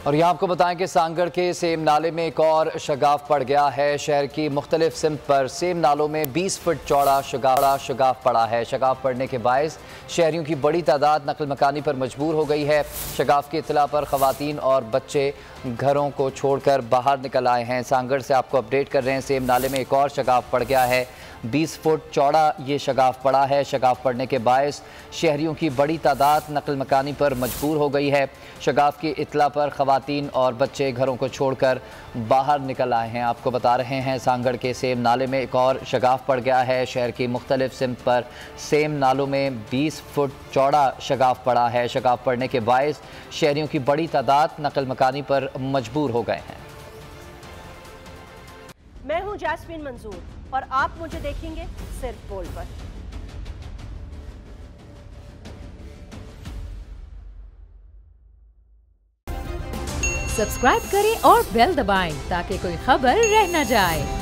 और यहाँ आपको बताएं कि सांगड़ के सेम नाले में एक और शगाफ पड़ गया है। शहर की मुख्तलिफ सिम्त पर सेम नालों में 20 फुट चौड़ा शगाफ पड़ा है। शगाफ पड़ने के बायस शहरियों की बड़ी तादाद नकल मकानी पर मजबूर हो गई है। शगाफ की इत्तला पर ख़वातीन और बच्चे घरों को छोड़कर बाहर निकल आए हैं। सांगड़ से आपको अपडेट कर रहे हैं, सेम नाले में एक और शगाफ पड़ गया है। 20 फुट चौड़ा ये शगाफ पड़ा है। शगाफ पड़ने के बायस शहरियों की बड़ी तादाद नकल मकानी पर मजबूर हो गई है। शगाफ की इत्तला पर ख़वातीन और बच्चे घरों को छोड़कर बाहर निकल आए हैं। आपको बता रहे हैं, सांगड़ के सेम नाले में एक और शगाफ पड़ गया है। शहर की मुख्तलिफ सिम्त पर सेम नालों में 20 फुट चौड़ा शगाफ पड़ा है। शगाफ पड़ने के बायस शहरियों की बड़ी तादाद नकल मकानी पर मजबूर हो गए हैं। मैं हूं जैस्मीन मंजूर और आप मुझे देखेंगे सिर्फ बोल पर। सब्सक्राइब करें और बेल दबाएं ताकि कोई खबर रह न जाए।